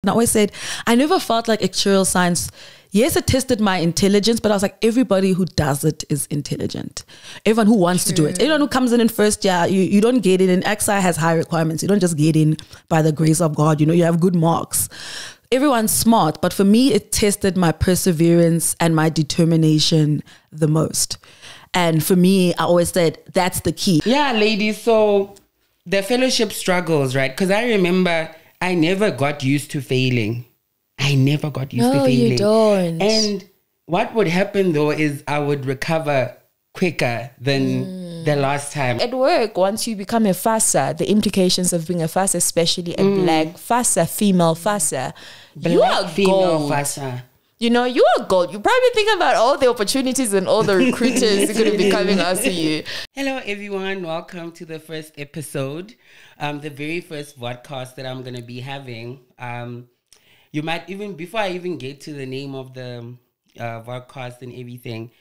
And I always said, I never felt like actuarial science, yes, it tested my intelligence, but I was like, everybody who does it is intelligent. Everyone who wants to do it. Everyone who comes in first year, you don't get in. And XI has high requirements. You don't just get in by the grace of God. You have good marks. Everyone's smart. But for me, it tested my perseverance and my determination the most. And for me, I always said, that's the key. Yeah, ladies. So the fellowship struggles, right? Because I remember I never got used to failing. I never got used to failing. You don't. And what would happen though is I would recover quicker than the last time. At work, once you become a FASA, the implications of being a FASA, especially a black FASA, female FASA, you are gold. FASA. You are gold. You probably think about all the opportunities and all the recruiters who are going to be coming after you. Hello, everyone. Welcome to the first episode, the very first vodcast that I'm going to be having. You might even, before I even get to the name of the vodcast and everything,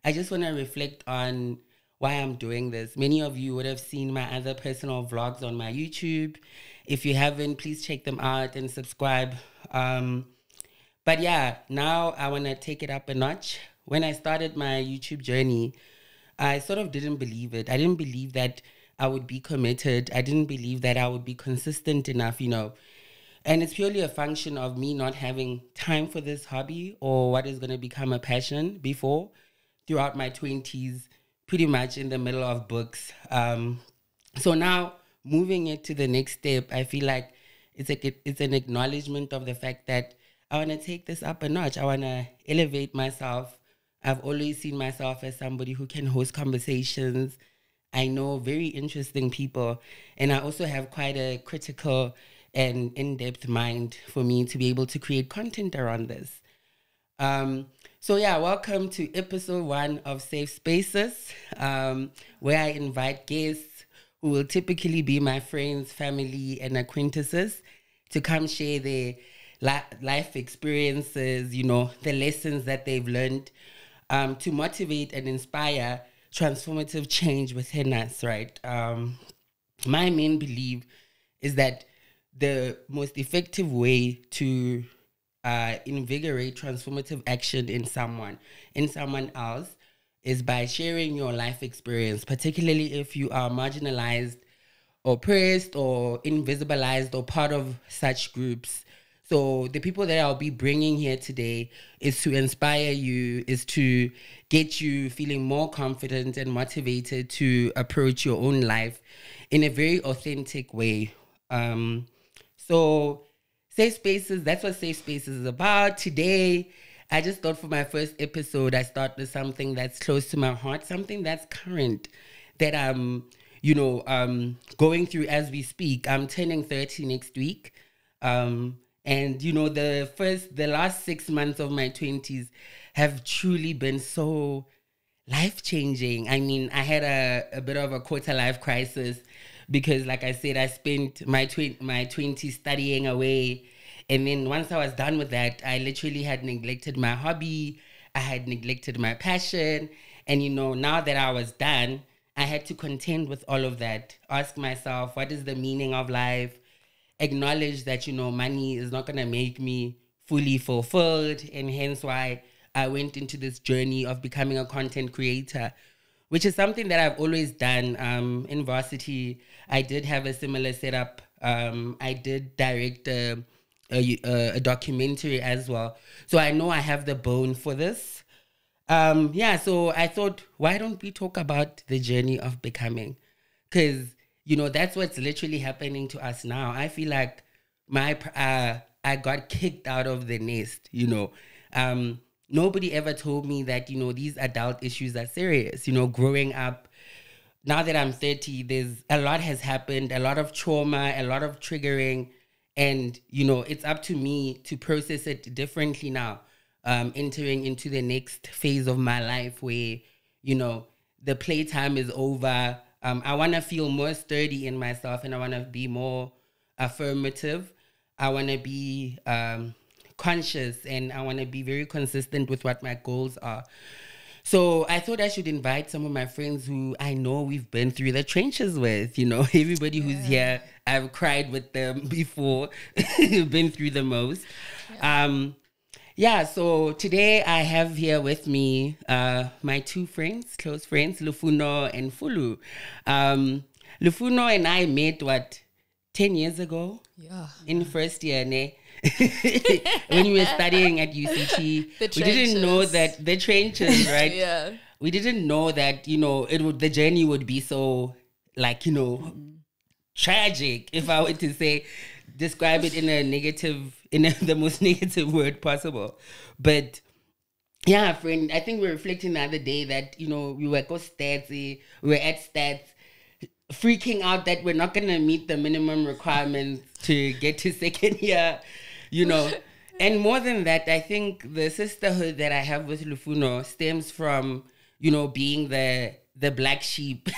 I just want to reflect on why I'm doing this. Many of you would have seen my other personal vlogs on my YouTube. If you haven't, please check them out and subscribe. But yeah, now I want to take it up a notch. When I started my YouTube journey, I sort of didn't believe it. I didn't believe that I would be committed. I didn't believe that I would be consistent enough, And it's purely a function of me not having time for this hobby or what is going to become a passion before. Throughout my 20s, pretty much in the middle of books. So now moving it to the next step, I feel like it's an acknowledgement of the fact that I want to take this up a notch. I want to elevate myself. I've always seen myself as somebody who can host conversations. I know very interesting people. And I also have quite a critical and in-depth mind for me to be able to create content around this. So yeah, welcome to episode 1 of Safe Spaces, where I invite guests who will typically be my friends, family, and acquaintances to come share their life experiences, the lessons that they've learned, to motivate and inspire transformative change within us, right? My main belief is that the most effective way to invigorate transformative action in someone else is by sharing your life experience, particularly if you are marginalized, oppressed, or invisibilized, or part of such groups. So the people that I'll be bringing here today is to inspire you, is to get you feeling more confident and motivated to approach your own life in a very authentic way. So Safe Spaces, that's what Safe Spaces is about. Today, I just thought for my first episode, I start with something that's close to my heart, something that's current, that I'm, going through as we speak. I'm turning 30 next week. And, the last 6 months of my 20s have truly been so life-changing. I mean, I had a bit of a quarter-life crisis because, like I said, I spent my 20s studying away. And then once I was done with that, I literally had neglected my hobby. I had neglected my passion. And, now that I was done, I had to contend with all of that. Ask myself, what is the meaning of life? Acknowledge that, money is not going to make me fully fulfilled. And hence why I went into this journey of becoming a content creator, which is something that I've always done. In varsity, I did have a similar setup. I did direct a documentary as well. So I know I have the bone for this. So I thought, why don't we talk about the journey of becoming? Because, that's what's literally happening to us now. I feel like I got kicked out of the nest, Nobody ever told me that, these adult issues are serious. Growing up, now that I'm 30, a lot has happened, a lot of trauma, a lot of triggering. And, it's up to me to process it differently now, entering into the next phase of my life where, the playtime is over. I want to feel more sturdy in myself and I want to be more affirmative. I want to be conscious and I want to be very consistent with what my goals are. So I thought I should invite some of my friends who I know we've been through the trenches with, you know, everybody who's here, I've cried with them before, been through the most. So today I have here with me my two friends, close friends, Lufuno and Fulu. Lufuno and I met, 10 years ago? Yeah. In first year, ne? When we were studying at UCT, we didn't know that the trenches, right? Yeah. We didn't know that, you know, the journey would be so, like, you know, tragic, if I were to say, describe it in the most negative word possible. But yeah, friend, I think we were reflecting the other day that, you know, we were at stats, freaking out that we're not going to meet the minimum requirements to get to second year, you know. And more than that, I think the sisterhood that I have with Lufuno stems from, you know, being the black sheep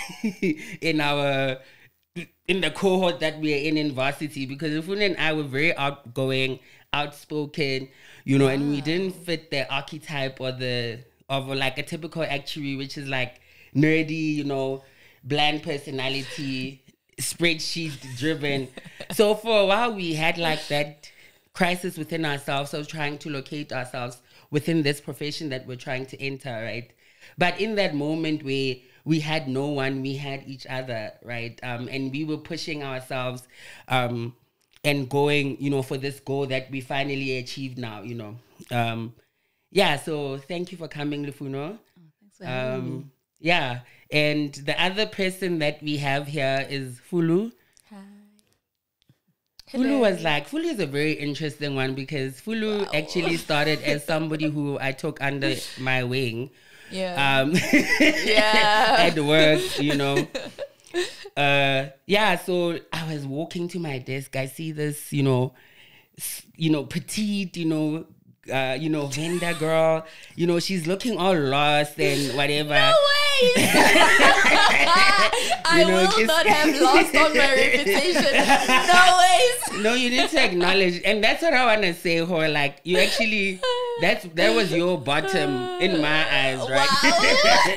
in the cohort that we're in varsity, because Lufuno and I were very outgoing, outspoken, you know, and we didn't fit the archetype of like a typical actuary, which is like nerdy, you know, bland personality, spreadsheet driven. So for a while we had like that crisis within ourselves of trying to locate ourselves within this profession that we're trying to enter, right? But in that moment where we had no one, we had each other, right? And we were pushing ourselves and going, you know, for this goal that we finally achieved now, you know. So thank you for coming, Lufuno. Thanks for having me. Yeah. And the other person that we have here is Fulu. Hi. Fulu is a very interesting one because Fulu actually started as somebody who I took under my wing. Yeah. At work, you know. So I was walking to my desk. I see this, you know, petite, vendor girl. You know, she's looking all lost and whatever. No way! I will not have lost on my reputation. No ways. No, you need to acknowledge, and that's what I want to say, Ho. Like, you actually, that was your bottom in my eyes, right? Wow.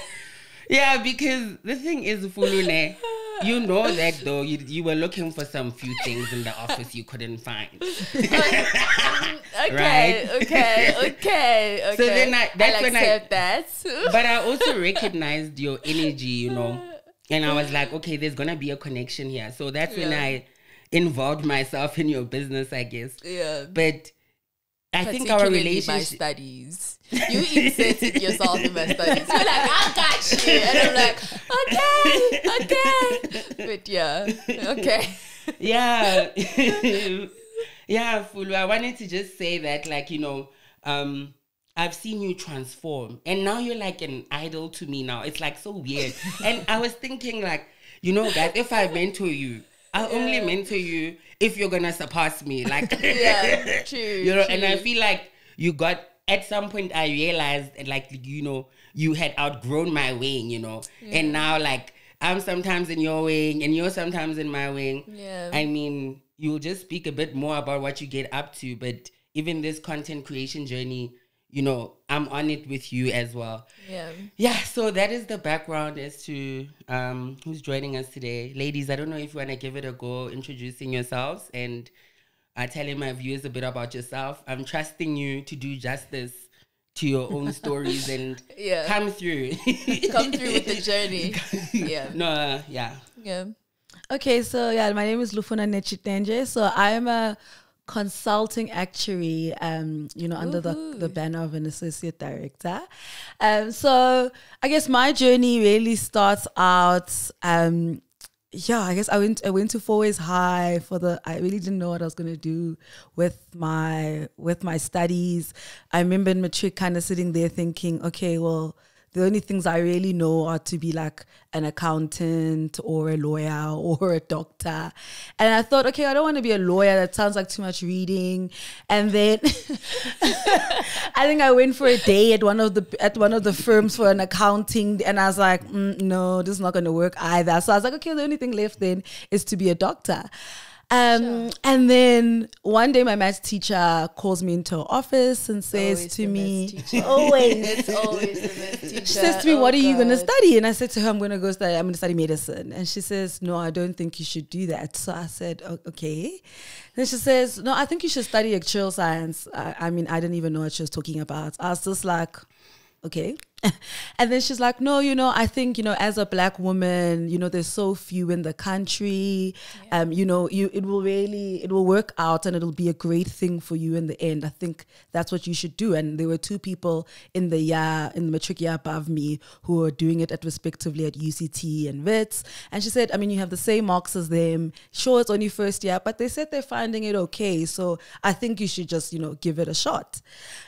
Yeah, because the thing is, Fulune, you know that though you were looking for some few things in the office you couldn't find. Okay. So then that's when I accept that. But I also recognized your energy, you know, and I was like, okay, there's gonna be a connection here. So that's when I involved myself in your business, I guess. Yeah. But I think our relationship, my studies. You inserted yourself in my studies. You're like, I got you, and I'm like, okay. But yeah, okay. Yeah, yeah, Fulu. I wanted to just say that, like, you know, I've seen you transform, and now you're like an idol to me. Now it's like so weird, and I was thinking, like, you know, guys, if I mentor you, I'll only mentor you if you're gonna surpass me, like, true. You know, and I feel like you got, at some point I realized, like, you know, you had outgrown my wing, you know, and now, like, I'm sometimes in your wing and you're sometimes in my wing. Yeah. I mean, you'll just speak a bit more about what you get up to, but even this content creation journey, you know, I'm on it with you as well. Yeah, so that is the background as to who's joining us today. Ladies, I don't know if you want to give it a go introducing yourselves and telling my viewers a bit about yourself. I'm trusting you to do justice to your own stories and come through. Come through with the journey. Okay, so my name is Lufuno Netshitenzhe. So I'm a consulting actuary, under the banner of an associate director. So I guess my journey really starts out. I guess I went to 4 Ways High I really didn't know what I was gonna do with my studies. I remember in matric kind of sitting there thinking, okay, well, the only things I really know are to be like an accountant or a lawyer or a doctor. And I thought, okay, I don't want to be a lawyer. That sounds like too much reading. And then I think I went for a day at one of the firms for an accounting, and I was like, no, this is not going to work either. So I was like, okay, the only thing left then is to be a doctor. And then one day my maths teacher calls me into her office and says to me, always, it's always the math teacher. she says to me, what are you going to study? And I said to her, I'm going to study medicine. And she says, no, I don't think you should do that. So I said, okay. Then she says, no, I think you should study actuarial science. I mean, I didn't even know what she was talking about. I was just like, okay. And then she's like, no, I think, as a black woman, there's so few in the country. Yeah. It will work out and it'll be a great thing for you in the end. I think that's what you should do. And there were two people in the matric year above me who were doing it respectively at UCT and Wits. And she said, I mean, you have the same marks as them. Sure, it's only first year, but they said they're finding it okay. So I think you should just, give it a shot.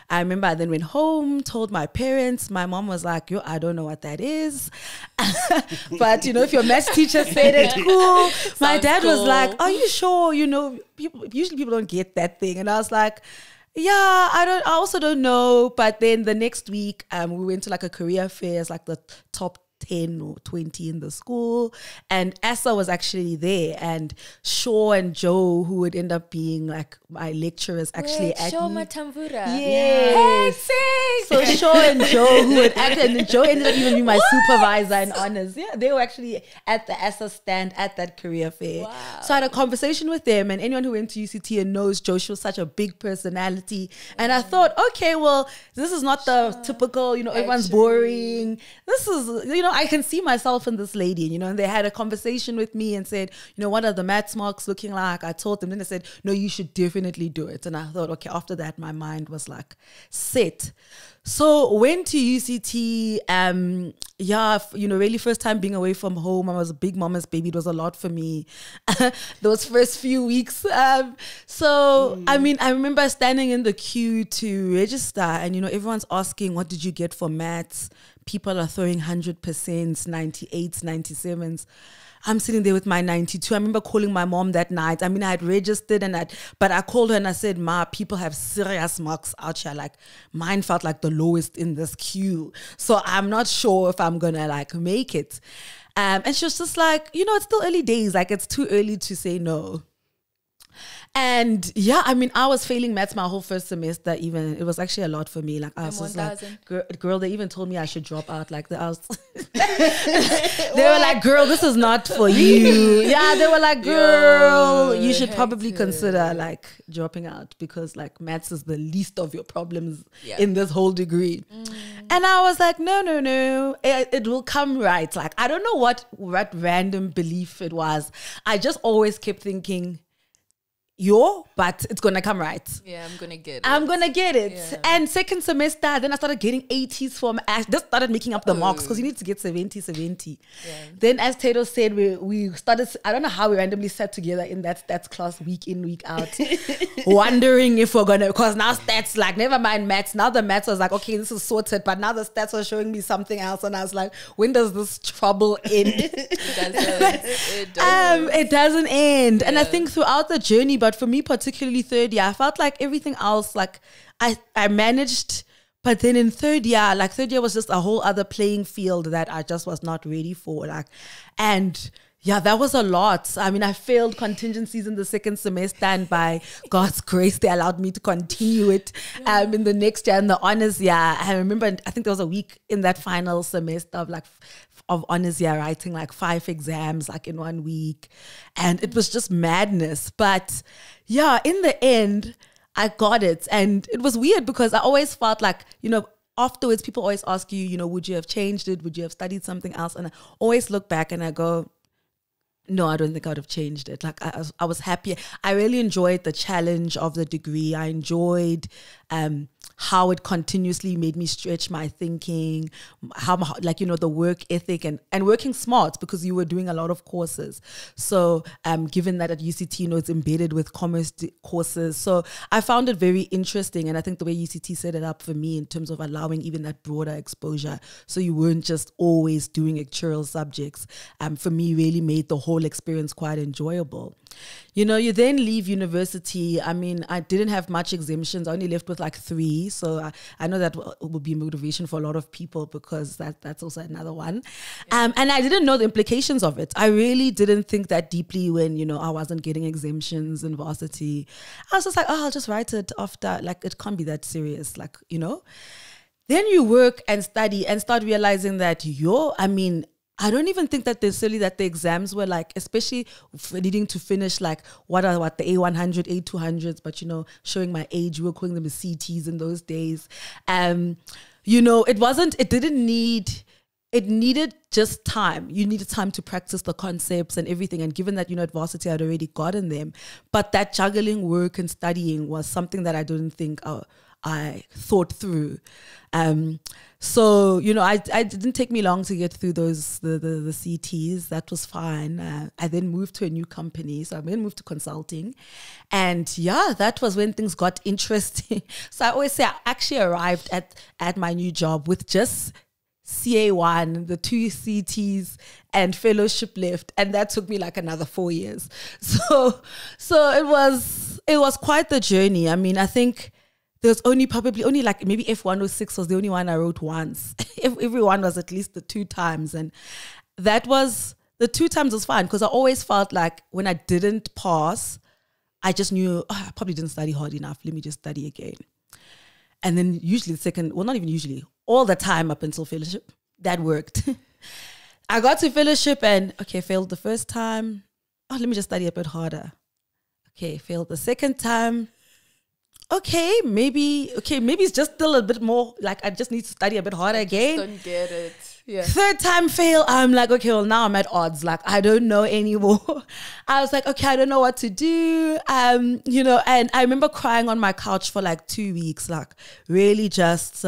I remember I then went home, told my parents. My mom was like, yo, I don't know what that is. But, if your maths teacher said it, cool. My dad was like, are you sure? Usually people don't get that thing. And I was like, yeah, I also don't know. But then the next week, we went to like a career fair. It's like the top 10 or 20 in the school, and Asa was actually there, and Shaw and Joe, who would end up being like my lecturers, actually at Shaw Matamvura. Yes. So Shaw and Joe, who would act, and Joe ended up even being my supervisor in honors. Yeah, they were actually at the Asa stand at that career fair. Wow. So I had a conversation with them, and anyone who went to UCT and knows Joe, she was such a big personality, and I thought, okay, well, this is not the typical, everyone's boring. This is, I can see myself in this lady, and they had a conversation with me and said, what are the maths marks looking like? I told them, then they said, no, you should definitely do it. And I thought, okay, after that, my mind was like set. So went to UCT, really first time being away from home. I was a big mama's baby. It was a lot for me, those first few weeks. I mean, I remember standing in the queue to register, and, everyone's asking, what did you get for maths? People are throwing 100%, 98s, 97s. I'm sitting there with my 92. I remember calling my mom that night. I mean, I had registered, but I called her and I said, Ma, people have serious marks out here. Like, mine felt like the lowest in this queue. So I'm not sure if I'm going to make it. And she was just like, it's still early days. Like, it's too early to say no. And yeah, I mean, I was failing maths my whole first semester. Even it was actually a lot for me. Like I was just like, girl, they even told me I should drop out. Like they were like, girl, this is not for you. Yeah, they were like, girl, you should probably consider like dropping out, because like maths is the least of your problems in this whole degree. And I was like, no, it will come right. Like I don't know what random belief it was. I just always kept thinking, but it's gonna come right. Yeah, I'm gonna get it. Yeah. And second semester, then I started getting 80s from just started making up the marks, because you need to get 70. Yeah. Then as Tato said, we started, I don't know how we randomly sat together in that stats class week in, week out, wondering if we're gonna, because now stats, like never mind maths. Now the maths was like, okay, this is sorted, but now the stats are showing me something else, and I was like, when does this trouble end? It doesn't end. Yeah. And I think throughout the journey, but for me particularly third year, I felt like everything else, like I managed, but then in third year was just a whole other playing field that I just was not ready for. And yeah, that was a lot. I mean, I failed contingencies in the second semester, and by God's grace, they allowed me to continue it in the next year, in the honors year. I remember, I think there was a week in that final semester of honors year, writing like 5 exams like in 1 week, and it was just madness. But yeah, in the end, I got it, and it was weird because I always felt like, afterwards people always ask you, would you have changed it? Would you have studied something else? And I always look back and I go, no, I don't think I would have changed it. Like I was happy. I really enjoyed the challenge of the degree. I enjoyed how it continuously made me stretch my thinking, how the work ethic and working smart, because you were doing a lot of courses. So given that at UCT, it's embedded with commerce courses. So I found it very interesting. And I think the way UCT set it up for me in terms of allowing even that broader exposure, so you weren't just always doing actuarial subjects, for me really made the whole experience quite enjoyable. You know, you then leave university. I mean, I didn't have much exemptions. I only left with like 3. So I know that will be motivation for a lot of people, because that's also another one. And I didn't know the implications of it. I really didn't think that deeply when, you know, I wasn't getting exemptions in varsity. I was just like, oh, I'll just write it after. Like, it can't be that serious. Like, you know. Then you work and study and start realizing that I don't even think that necessarily that the exams were like, especially needing to finish like the A100, A200s, but, you know, showing my age, we were calling them the CTs in those days. You know, it needed just time. You needed time to practice the concepts and everything. And given that, you know, at varsity, I'd already gotten them. But that juggling work and studying was something that I didn't think I thought through. So, you know, it didn't take me long to get through the CTs. That was fine. I then moved to a new company. So I then moved to consulting. And yeah, that was when things got interesting. So I always say I actually arrived at my new job with just CA1, the 2 CTs and fellowship left. And that took me like another 4 years. So it was quite the journey. I mean, I think there's only like maybe F106 was the only one I wrote once. Everyone was at least the 2 times. And that was, the 2 times was fine, because I always felt like when I didn't pass, I just knew, I probably didn't study hard enough. Let me just study again. And then usually not even usually, all the time up until fellowship, that worked. I got to fellowship and, failed the first time. Oh, let me just study a bit harder. Okay, failed the second time. Maybe it's just still a bit more, like I just need to study a bit harder again. Don't get it. Yeah. Third time fail, I'm like, okay, well now I'm at odds. Like I don't know anymore. I was like, okay, I don't know what to do. You know, and I remember crying on my couch for like 2 weeks, like really just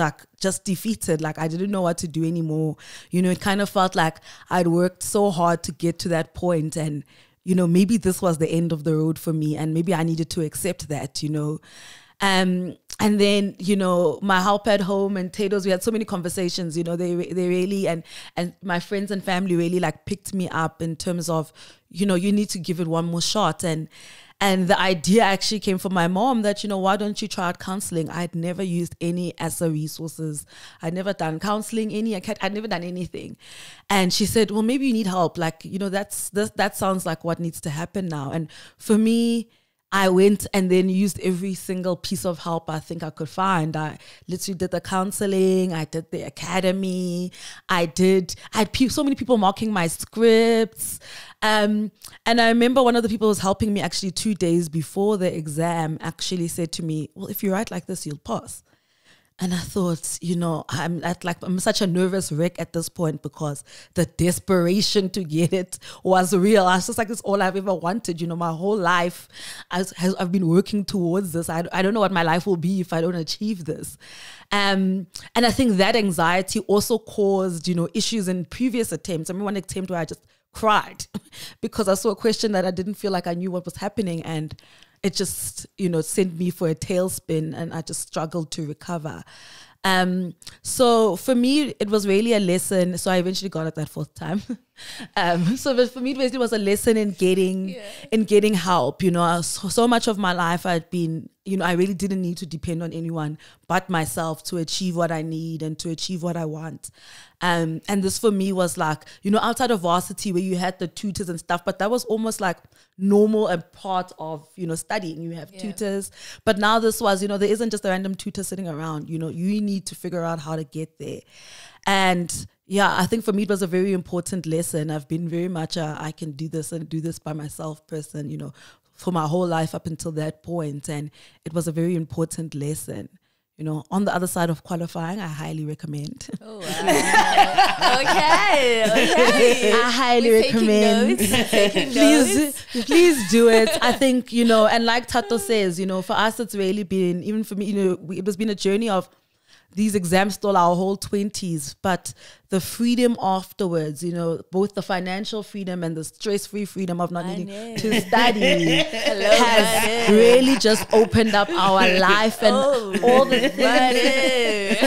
defeated. Like I didn't know what to do anymore. You know, it kind of felt like I'd worked so hard to get to that point, and you know, maybe this was the end of the road for me, and maybe I needed to accept that, you know. And then, you know, my help at home and Tados, we had so many conversations, you know, they really, and my friends and family really like picked me up in terms of, you know, you need to give it one more shot. And the idea actually came from my mom that, you know, why don't you try out counseling? I'd never used any ASA resources. I'd never done counseling, I'd never done anything. And she said, well, maybe you need help. Like, you know, that sounds like what needs to happen now. And for me, I went and then used every single piece of help I think I could find. I literally did the counseling. I did the academy. I had so many people marking my scripts. And I remember one of the people who was helping me actually 2 days before the exam actually said to me, well, if you write like this, you'll pass. And I thought, you know, I'm such a nervous wreck at this point, because the desperation to get it was real. I was just like, this is all I've ever wanted. You know, my whole life I've been working towards this. I don't know what my life will be if I don't achieve this. And I think that anxiety also caused, you know, issues in previous attempts. I remember one attempt where I just cried because I saw a question that I didn't feel like I knew what was happening, and it just, you know, sent me for a tailspin, and I just struggled to recover. So for me, it was really a lesson. So I eventually got it that 4th time. So for me, it basically was a lesson in getting help. You know, so much of my life I'd been, you know, I really didn't need to depend on anyone but myself to achieve what I need and to achieve what I want. And this for me was like, you know, outside of varsity where you had the tutors and stuff, but that was almost like normal and part of, you know, studying. You have tutors, but now this was, you know, there isn't just a random tutor sitting around. You know, you need to figure out how to get there. And yeah, I think for me it was a very important lesson. I've been very much I can do this and do this by myself person, you know, for my whole life up until that point. And it was a very important lesson. You know, on the other side of qualifying, I highly recommend. Oh, wow. Okay. I highly recommend. Please do it. I think, you know, and like Tato says, you know, for us, it's really been, even for me, you know, it has been a journey of these exams stole our whole 20s. But the freedom afterwards, both the financial freedom and the stress-free freedom of not needing to study has really just opened up our life and all the things.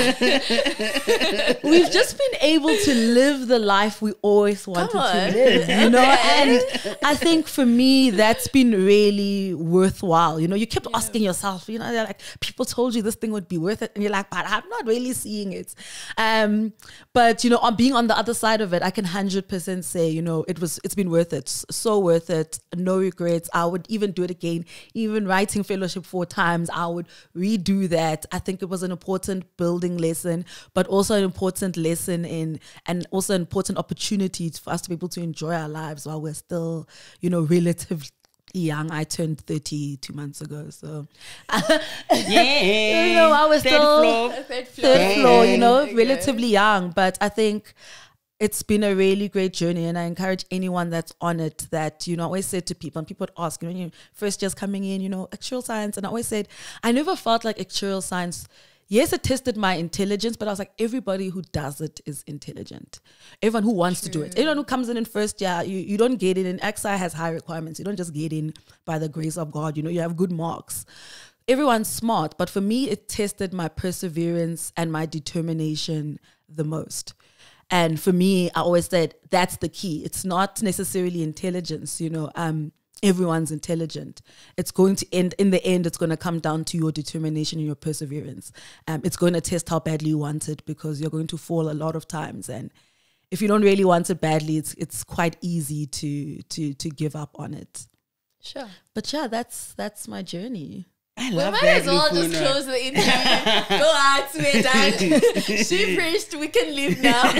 We've just been able to live the life we always wanted to live, and I think for me, that's been really worthwhile. You kept asking yourself, they're like, people told you this thing would be worth it, and you're like, but I'm not really seeing it. But on being on the other side of it, I can 100% say, it's been worth it, so worth it. No regrets. I would even do it again. Even writing fellowship 4 times, I would redo that. I think it was an important building lesson, but also an important lesson and also an important opportunity for us to be able to enjoy our lives while we're still, relatively young. I turned 30 2 months ago, so I was still third floor, relatively young. But I think it's been a really great journey, and I encourage anyone that's on it that, I always said to people, and people would ask, first years coming in, actuarial science, and I always said, I never felt like actuarial science, yes, it tested my intelligence, but I was like, everybody who does it is intelligent. Everyone who wants to do it. Everyone who comes in first year, you don't get in. And XI has high requirements. You don't just get in by the grace of God. You have good marks. Everyone's smart. But for me, it tested my perseverance and my determination the most. And for me, I always said, that's the key. It's not necessarily intelligence, everyone's intelligent. It's going to end, in the end, it's going to come down to your determination and your perseverance. It's going to test how badly you want it, because you're going to fall a lot of times. And if you don't really want it badly, it's quite easy to give up on it. Sure. But yeah, that's my journey. I love might that, as well Lufuno. just close the interview. Go out, we're done. She preached, we can leave now.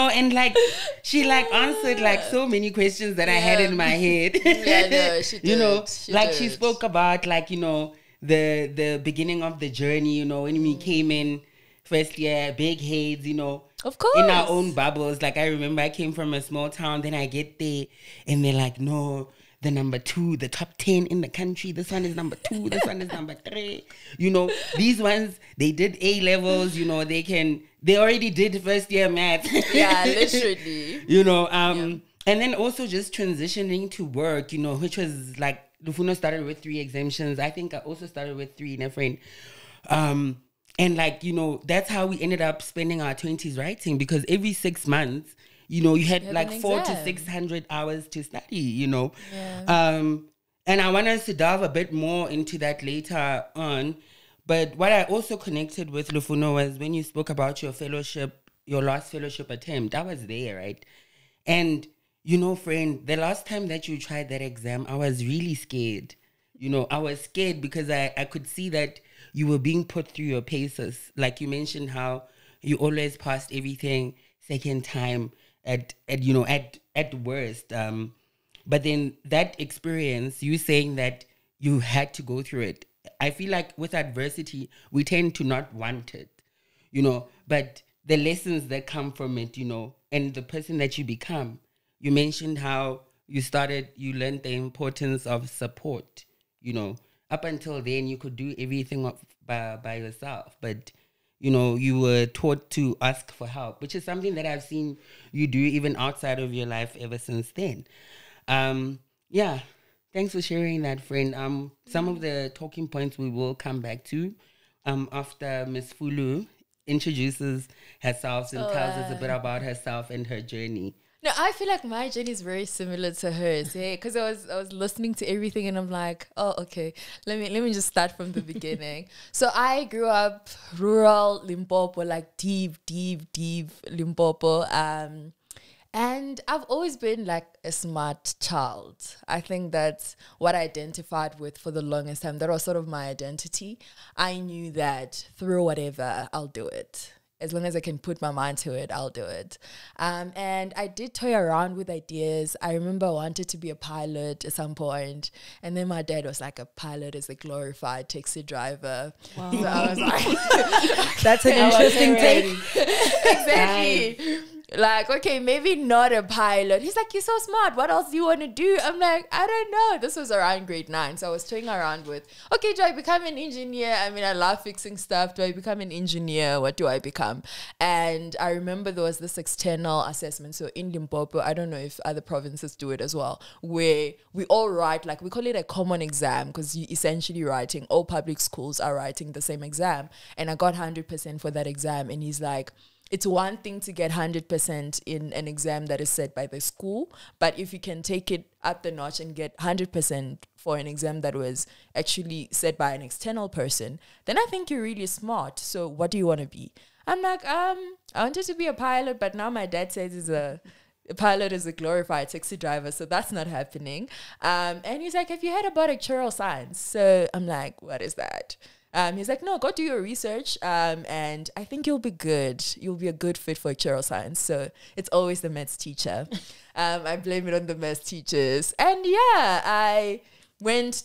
And she answered so many questions that I had in my head. Yeah, no, she did. She spoke about the beginning of the journey, when we came in first year, big heads, of course, in our own bubbles. I remember I came from a small town, then I get there and they're like, no, the number 2, the top 10 in the country. This one is number 2. This one is number 3. These ones, they did A levels. They already did first year math. Yeah, literally. And then also just transitioning to work, which was Lufuno started with 3 exemptions. I think I also started with 3 in a friend. And that's how we ended up spending our 20s writing, because every 6 months, you had 400 to 600 hours to study, Yeah. And I want us to delve a bit more into that later on. But what I also connected with Lufuno was when you spoke about your fellowship, your last fellowship attempt. I was there, right? And, friend, the last time that you tried that exam, I was really scared. I was scared because I could see that you were being put through your paces. Like you mentioned how you always passed everything second time at worst. But then that experience, you saying that you had to go through it. I feel like with adversity, we tend to not want it, but the lessons that come from it, and the person that you become. You mentioned how you learned the importance of support, Up until then, you could do everything by yourself, but you were taught to ask for help, which is something that I've seen you do even outside of your life ever since then. Yeah, thanks for sharing that, friend. Some of the talking points we will come back to after Miss Fulu introduces herself and tells us a bit about herself and her journey. No, I feel like my journey is very similar to hers, because I was listening to everything and I'm like, oh, okay, let me just start from the beginning. So I grew up rural Limpopo, deep Limpopo, and I've always been a smart child. I think that's what I identified with for the longest time. That was sort of my identity. I knew that through whatever, I'll do it. As long as I can put my mind to it, I'll do it. And I did toy around with ideas. I remember I wanted to be a pilot at some point. And then my dad was like, a pilot is a glorified taxi driver. Wow. So I was like... That's an interesting take. Exactly. Like, okay, maybe not a pilot. He's like, you're so smart. What else do you want to do? I'm like, I don't know. This was around grade 9. So I was toying around with, okay, do I become an engineer? I mean, I love fixing stuff. Do I become an engineer? What do I become? And I remember there was this external assessment. So in Limpopo, I don't know if other provinces do it as well, where we all write, like we call it a common exam, because you essentially writing, all public schools are writing the same exam. And I got 100% for that exam. And he's like, it's one thing to get 100% in an exam that is set by the school, but if you can take it up the notch and get 100% for an exam that was actually set by an external person, then I think you're really smart. So what do you want to be? I'm like, I wanted to be a pilot, but now my dad says a pilot is a glorified taxi driver, so that's not happening. And he's like, have you heard about actuarial science? So I'm like, what is that? He's like, no, go do your research, and I think you'll be good. You'll be a good fit for actuarial science. So it's always the maths teacher. I blame it on the maths teachers. And yeah, I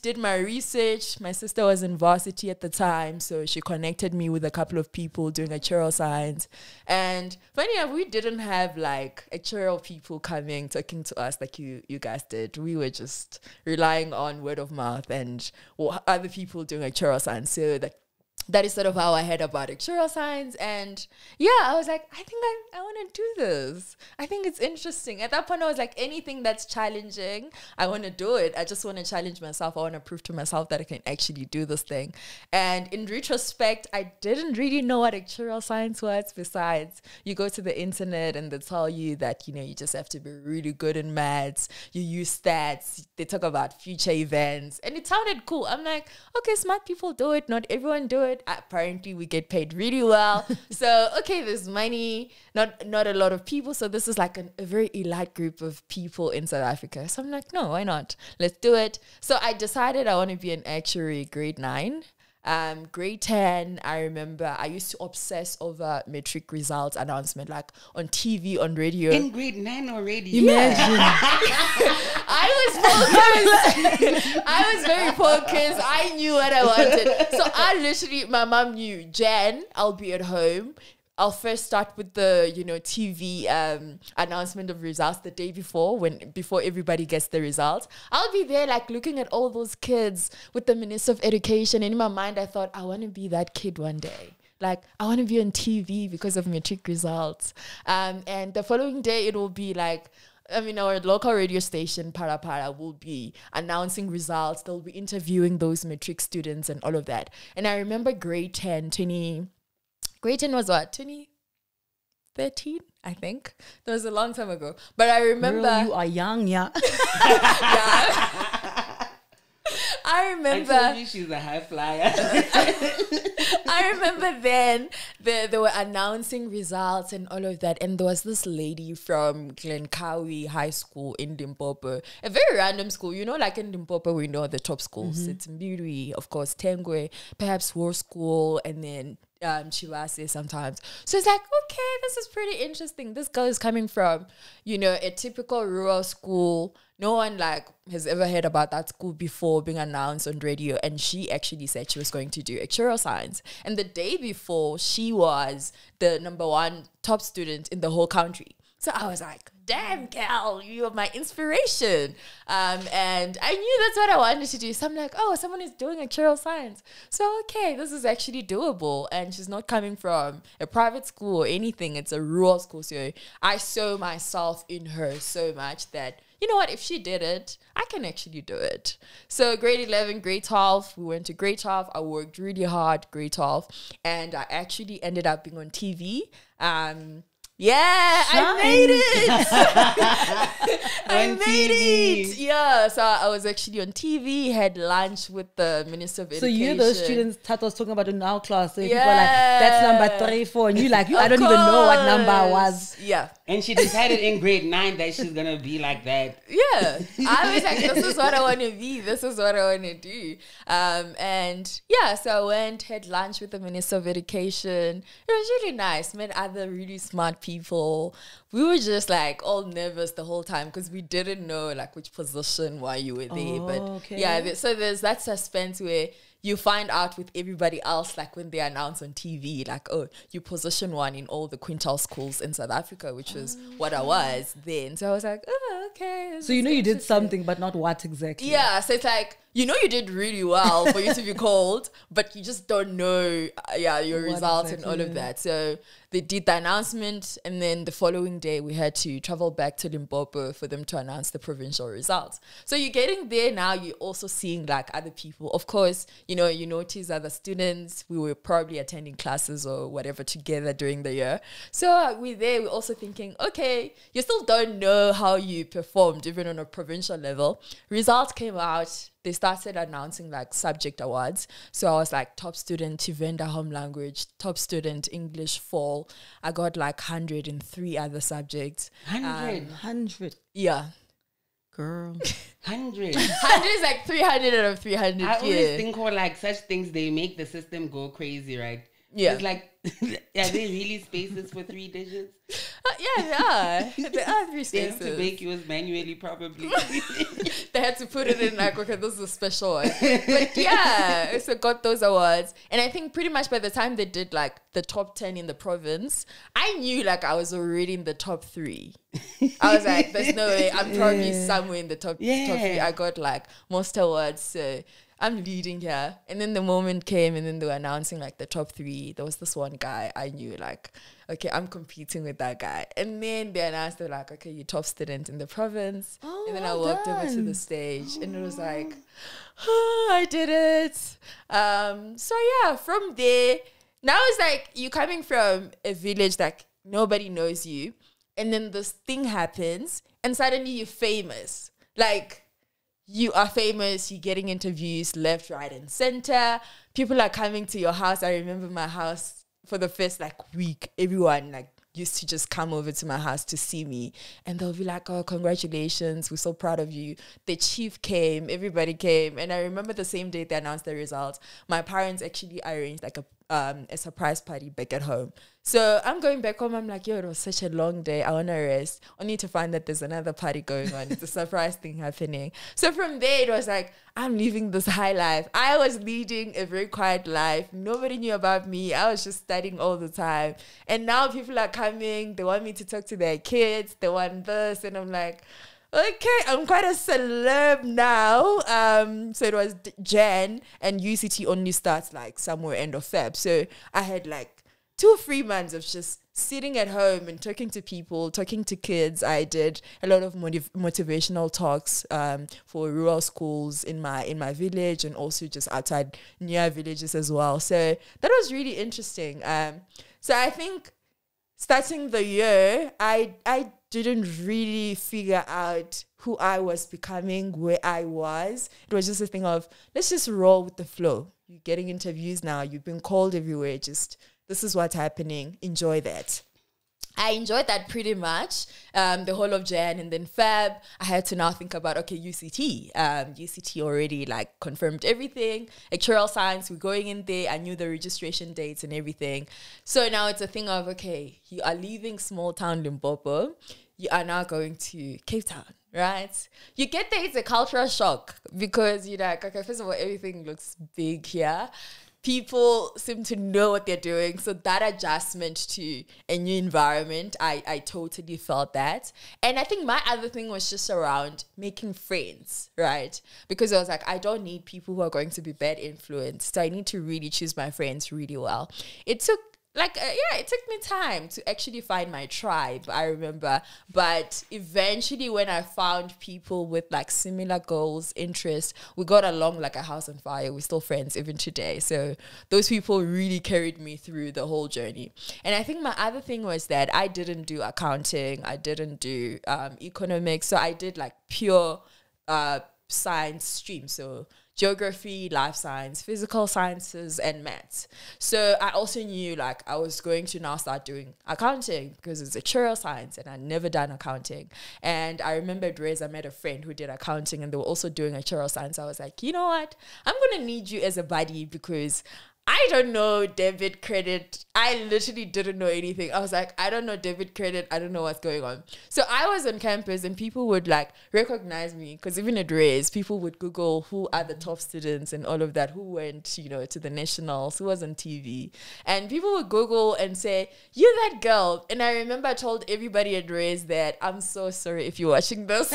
did my research. My sister was in varsity at the time, so she connected me with a couple of people doing actuarial science. And funny enough, we didn't have like actuarial people coming talking to us like you guys did. We were just relying on word of mouth and other people doing actuarial science. So that is sort of how I heard about actuarial science. And yeah, I was like, I think I want to do this. I think it's interesting. At that point, I was like, anything that's challenging, I want to do it. I just want to challenge myself. I want to prove to myself that I can actually do this thing. And in retrospect, I didn't really know what actuarial science was. Besides, you go to the internet and they tell you that, you just have to be really good in maths. You use stats. They talk about future events. And it sounded cool. I'm like, okay, smart people do it. Not everyone do it. Apparently we get paid really well. So okay, there's money, not a lot of people, so this is like a very elite group of people in South Africa. So I'm like, no, why not, let's do it. So I decided I want to be an actuary grade 9. Grade 10, I remember I used to obsess over metric results announcement, like on TV, on radio. In grade 9 already. Imagine. I was very focused. I knew what I wanted. So my mom knew, Jan, I'll be at home. I'll first start with the, TV announcement of results the day before everybody gets the results. I'll be there like looking at all those kids with the Minister of Education. And in my mind, I thought, I want to be that kid one day. Like, I want to be on TV because of matric results. And the following day, it will be like, our local radio station, Para, will be announcing results. They'll be interviewing those matric students and all of that. And I remember grade 10 was what, 2013, I think. That was a long time ago. But I remember... Girl, you are young, yeah. Yeah. I remember... I told you she's a high flyer. I remember then they were announcing results and all of that. And there was this lady from Glencowie High School in Limpopo. A very random school. Like in Limpopo, we know the top schools. Mm-hmm. It's Mbiri, of course, Tengwe, perhaps War School, and then... Chivase sometimes. So it's like, okay, this is pretty interesting. This girl is coming from, a typical rural school. No one has ever heard about that school before being announced on radio. And she actually said she was going to do actuarial science. And the day before, she was the #1 top student in the whole country. So I was like, damn, gal, you're my inspiration. And I knew that's what I wanted to do. So I'm like, oh, someone is doing actuarial science. So, okay, this is actually doable. And she's not coming from a private school or anything. It's a rural school. So I saw myself in her so much that, you know what, if she did it, I can actually do it. So grade 11, grade 12, we went to grade 12. I worked really hard, grade 12. And I actually ended up being on TV. Yeah, I made it. I made it. Yeah, so I was actually on TV, had lunch with the Minister of Education. So you're those students Tato was talking about in our class. So people are like, that's number 3, 4. And you I don't even know what number I was. Yeah. And she decided in grade 9 that she's going to be like that. Yeah. I was like, this is what I want to be. This is what I want to do. And yeah, so I went, had lunch with the Minister of Education. It was really nice. Met other really smart people. We were just all nervous the whole time because we didn't know which position why you were there. But okay. yeah, so there's that suspense where you find out with everybody else, like when they announce on TV, like, oh, you position 1 in all the quintile schools in South Africa, which was what I was then. So I was like, oh, okay. So you know you did something, but not what exactly. Yeah, so it's like, you know you did really well for you to be called, but you just don't know, your results and all of that. So they did the announcement, and then the following day we had to travel back to Limpopo for them to announce the provincial results. So you're getting there now, you're also seeing like other people. Of course, you know, you notice other students. We were probably attending classes or whatever together during the year. So we're there, we're also thinking, okay, you still don't know how you performed even on a provincial level. Results came out. They started announcing like subject awards. So I was like top student Tivenda home language, top student English fall. I got like 100 in 3 other subjects. 100. Yeah. Girl. 100. 100 is like 300 out of 300. I always think like such things, they make the system go crazy, right? Yeah. It's like, are there really spaces for 3 digits? Yeah. There are 3 They spaces. have to make yours manually, probably. They had to put it in like, okay, this is a special one. But yeah, so got those awards. And I think pretty much by the time they did like the top 10 in the province, I knew like I was already in the top 3. I was like, there's no way. I'm probably somewhere in the top 3. I got like most awards. So I'm leading here. And then the moment came and then they were announcing like the top 3. There was this one guy I knew like, okay, I'm competing with that guy. And then they announced, they're like, okay, you're top student in the province. And then I walked over to the stage and it was like, oh, I did it. So yeah, from there, now it's like you coming from a village that nobody knows you. And then this thing happens and suddenly you're famous. Like, you are famous, you're getting interviews left, right, and center. People are coming to your house. I remember my house for the first like week, everyone like used to just come over to my house to see me. And they'll be like, oh, congratulations, we're so proud of you. The chief came, everybody came. And I remember the same day they announced the results, my parents actually arranged like a surprise party back at home. So I'm going back home. I'm like, yo, it was such a long day. I want to rest. Only to find that there's another party going on. It's a surprise thing happening. So from there, it was like, I'm living this high life. I was leading a very quiet life. Nobody knew about me. I was just studying all the time. And now people are coming. They want me to talk to their kids. They want this. And I'm like, okay, I'm quite a celeb now. So it was Jan, and UCT only starts like somewhere end of Feb. So I had like 2 free months of just sitting at home and talking to people, talking to kids. I did a lot of motivational talks for rural schools in my village and also just outside near villages as well. So that was really interesting. So I think starting the year, I didn't really figure out who I was becoming, where I was. It was just a thing of, let's just roll with the flow. You're getting interviews now. You've been called everywhere. Just, this is what's happening. Enjoy that. I enjoyed that pretty much the whole of Jan, and then Feb, I had to now think about, okay, UCT. UCT already like confirmed everything. Actuarial science, we're going in there. I knew the registration dates and everything. So now it's a thing of, okay, you are leaving small town Limpopo. You are now going to Cape Town, right? You get there, it's a cultural shock because you're like, okay, first of all, everything looks big here. People seem to know what they're doing. So that adjustment to a new environment, I totally felt that. And I think my other thing was just around making friends, right? Because I was like, I don't need people who are going to be bad influence. So I need to really choose my friends really well. It took it took me time to actually find my tribe, I remember. But eventually when I found people with like similar goals, interests, we got along like a house on fire. We're still friends even today. So those people really carried me through the whole journey. And I think my other thing was that I didn't do accounting. I didn't do economics. So I did like pure science stream. So geography, life science, physical sciences, and maths. So I also knew like I was going to now start doing accounting because it's actuarial science and I'd never done accounting. And I remember I met a friend who did accounting and they were also doing actuarial science. I was like, you know what? I'm going to need you as a buddy because I don't know debit, credit. I literally didn't know anything. I was like, I don't know debit, credit. I don't know what's going on. So I was on campus and people would like recognize me because even at Reyes, people would Google who are the top students and all of that, who went, you know, to the nationals, who was on TV. And people would Google and say, you're that girl. And I remember I told everybody at Reyes that, I'm so sorry if you're watching this.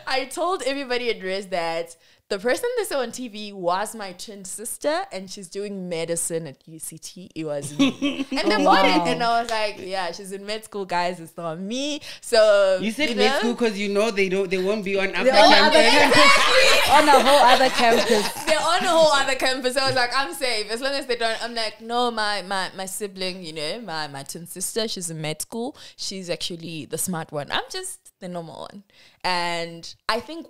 I told everybody at Reyes that the person they saw on TV was my twin sister, and she's doing medicine at UCT. It was me. And they bought it. And I was like, yeah, she's in med school, guys. It's not me. So you said med school because you know they won't be on other campus. On a whole other campus. They're on a whole other campus. So I was like, I'm safe. As long as they don't, I'm like, no, my sibling, you know, my twin sister, she's in med school. She's actually the smart one. I'm just the normal one. And I think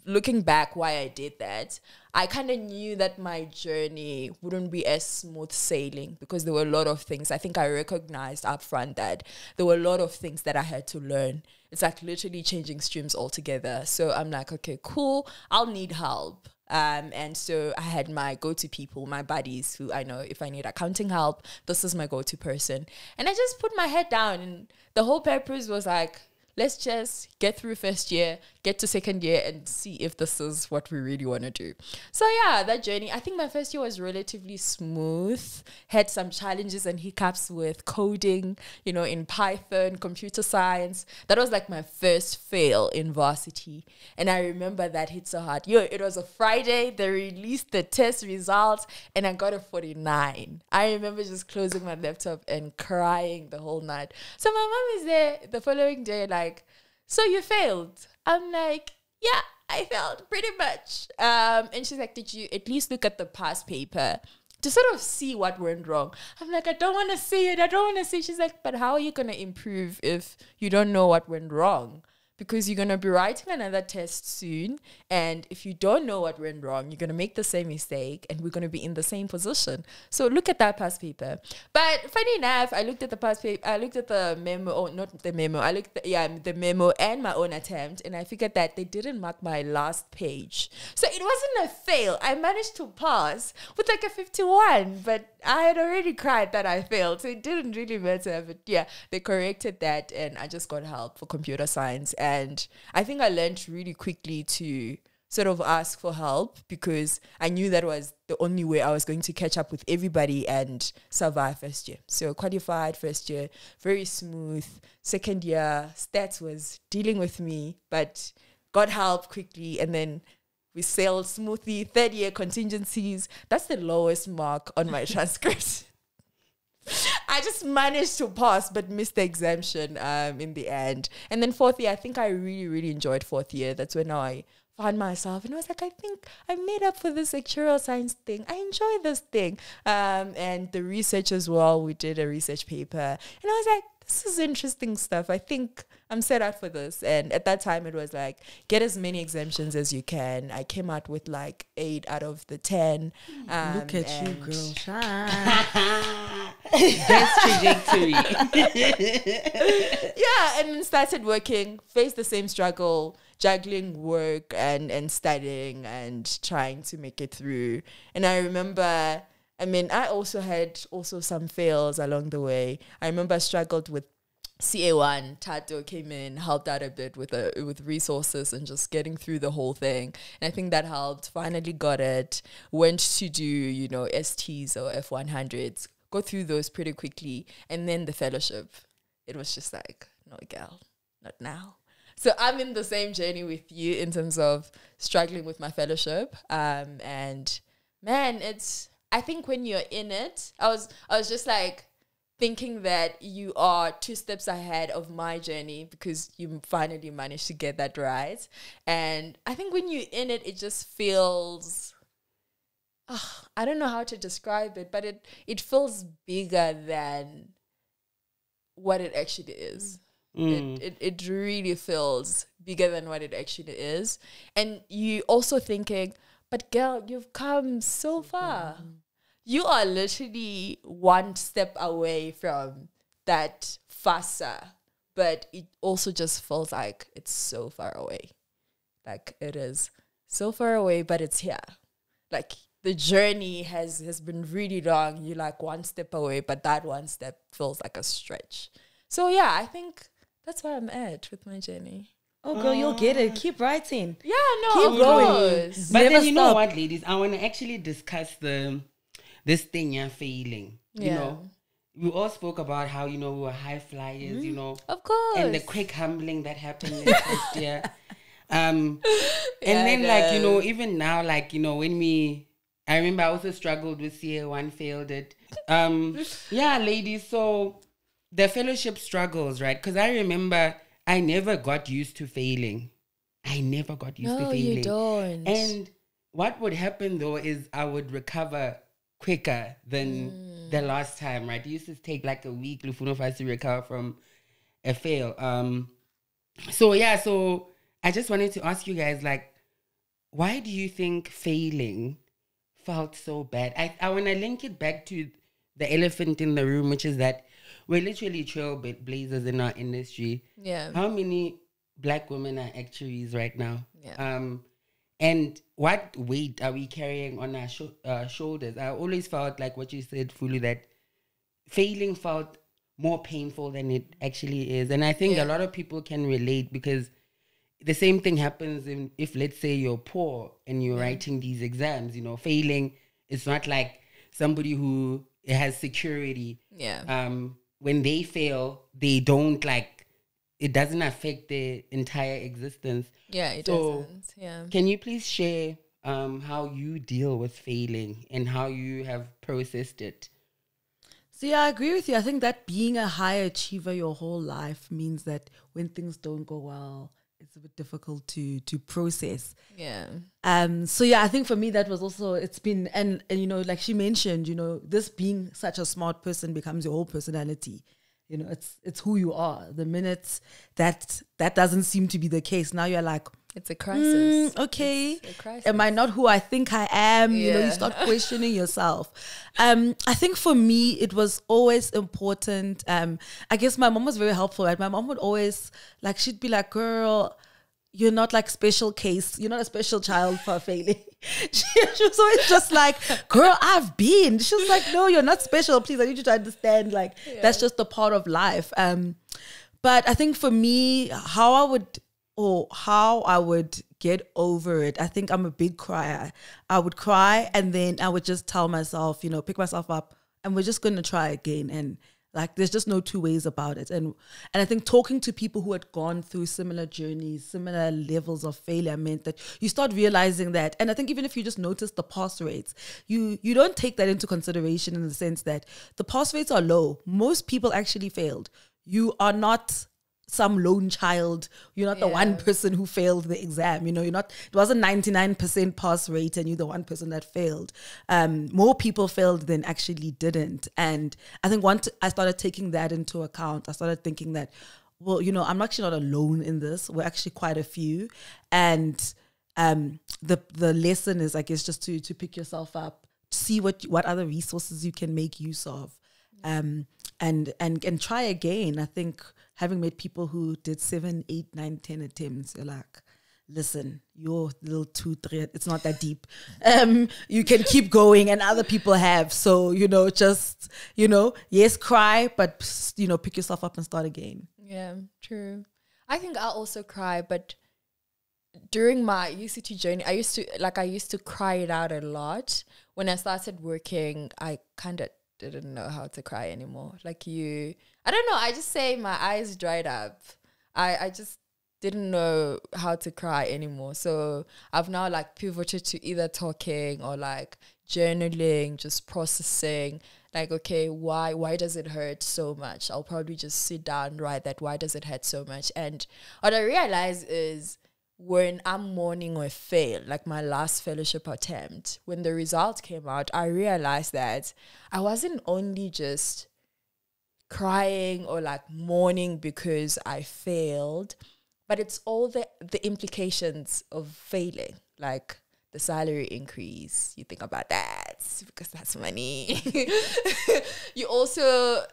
looking back why I did that, I kind of knew that my journey wouldn't be as smooth sailing because there were a lot of things. I think I recognized upfront that there were a lot of things that I had to learn. It's like literally changing streams altogether. So I'm like, okay, cool. I'll need help. And so I had my go-to people, my buddies who I know if I need accounting help, this is my go-to person. And I just put my head down and the whole purpose was like, let's just get through first year, get to second year and see if this is what we really want to do. So yeah, that journey, I think my first year was relatively smooth, had some challenges and hiccups with coding, you know, in Python, computer science. That was like my first fail in varsity. And I remember that hit so hard. It was a Friday, they released the test results and I got a 49. I remember just closing my laptop and crying the whole night. So my mom is there the following day like, so you failed? I'm like, yeah, I failed pretty much. And she's like, did you at least look at the past paper to sort of see what went wrong? I'm like, I don't want to see it. I don't want to see it. She's like, but how are you going to improve if you don't know what went wrong? Because you're going to be writing another test soon. And if you don't know what went wrong, you're going to make the same mistake and we're going to be in the same position. So look at that past paper. But funny enough, I looked at the past paper, I looked at the memo, or not the memo, I looked at, the memo and my own attempt. And I figured that they didn't mark my last page. So it wasn't a fail. I managed to pass with like a 51, but I had already cried that I failed. So it didn't really matter. But yeah, they corrected that and I just got help for computer science. And I think I learned really quickly to sort of ask for help because I knew that was the only way I was going to catch up with everybody and survive first year. So qualified first year, very smooth. Second year, stats was dealing with me, but got help quickly. And then we sailed smoothly. Third year, contingencies. That's the lowest mark on my transcript. I just managed to pass but missed the exemption in the end. And then fourth year, I think I really, really enjoyed fourth year. That's when I found myself and I was like, I think I made up for this actuarial science thing. I enjoy this thing. And the research as well, we did a research paper. And I was like, this is interesting stuff. I think I'm set out for this. And at that time, it was like, get as many exemptions as you can. I came out with like 8 out of the 10. Look at you, girl. Shine. Best trajectory. Yeah, and then started working, faced the same struggle, juggling work and studying and trying to make it through. And I remember, I mean, I also had some fails along the way. I remember I struggled with CA1. Tato came in, helped out a bit with resources and just getting through the whole thing. And I think that helped. Finally got it. Went to do, you know, STs or F100s. Go through those pretty quickly. And then the fellowship. It was just like, no, girl, not now. So I'm in the same journey with you in terms of struggling with my fellowship. And man, I think when you're in it, I was just like thinking that you are 2 steps ahead of my journey because you finally managed to get that right. And I think when you're in it, it just feels, I don't know how to describe it, but it feels bigger than what it actually is. It really feels bigger than what it actually is. And you also thinking, but girl, you've come so far. You are literally 1 step away from that FASA, but it also just feels like it's so far away. Like it is so far away, but it's here. Like the journey has been really long. You're like one step away, but that one step feels like a stretch. So yeah, I think that's where I'm at with my journey. Oh, girl, you'll get it. Keep writing. Yeah, no, Keep of going. course. But Never then you know stop. what, ladies? I want to actually discuss this thing you're failing. You Yeah. know, we all spoke about how, you know, we were high flyers, you know, Of course. and the quick humbling that happened in the first year. And Yeah, then, it like, you know, does. even now, like, you know, I remember I also struggled with CA1, failed it. Yeah, ladies, so the fellowship struggles, right? Because I remember I never got used to failing. I never got used to No, failing. you don't. And what would happen though is I would recover quicker than the last time, right? It used to take like a week, Lufuno, for us to recover from a fail. So I just wanted to ask you guys, like, why do you think failing felt so bad? I want to link it back to the elephant in the room, which is that we're literally trailblazers in our industry. Yeah. How many Black women are actuaries right now? Yeah. And what weight are we carrying on our shoulders? I always felt like what you said, Fulu, that failing felt more painful than it actually is. And I think a lot of people can relate, because the same thing happens if let's say you're poor and you're writing these exams, you know, failing, it's not like somebody who has security. Yeah. When they fail, they don't it doesn't affect their entire existence. Yeah, it So, doesn't. Yeah. Can you please share how you deal with failing and how you have processed it? So yeah, I agree with you. I think that being a high achiever your whole life means that when things don't go well, it's a bit difficult to process. Yeah. So yeah, I think for me that was also, it's been, and you know, like she mentioned, you know, this being such a smart person becomes your whole personality. You know, it's who you are. The minute that doesn't seem to be the case, now you're like, It's a crisis. okay, It's a crisis. am I not who I think I am? You know, you Yeah. start questioning yourself. I think for me, it was always important. I guess my mom was very helpful, right? My mom would always, like, she'd be like, girl, you're not like special case. You're not a special child for failing. She was always just like, girl, I've been. She was like, no, you're not special. Please, I need you to understand. Like, that's just a part of life. But I think for me, how I would get over it, I think I'm a big crier. I would cry and then I would just tell myself, you know, pick myself up and we're just going to try again. And like, there's just no two ways about it. And I think talking to people who had gone through similar journeys, similar levels of failure meant that you start realizing that. And I think even if you just notice the pass rates, you don't take that into consideration in the sense that the pass rates are low. Most people actually failed. You are not some lone child. You're not the one person who failed the exam. You know, it wasn't 99% pass rate and you're the one person that failed. More people failed than actually didn't. And I think once I started taking that into account, I started thinking that, well, you know, I'm actually not alone in this. We're actually quite a few. And the lesson is, I guess, just to pick yourself up, see what other resources you can make use of. And try again. I think having met people who did 7, 8, 9, 10 attempts, you're like, listen, your little 2, 3, it's not that deep. You can keep going, and other people have. So, you know, just, you know, yes, cry, but, you know, pick yourself up and start again. Yeah, true. I think I'll also cry, but during my UCT journey, I used to cry it out a lot. When I started working, I kind of didn't know how to cry anymore. I don't know, I just say my eyes dried up. I just didn't know how to cry anymore. So I've now like pivoted to either talking or like journaling, just processing. Like, okay, why does it hurt so much? I'll probably just sit down, write that, why does it hurt so much? And what I realize is when I'm mourning or fail, like my last fellowship attempt, when the result came out, I realized that I wasn't only just crying or like mourning because I failed, but it's all the implications of failing, like the salary increase. You think about that because that's money. You also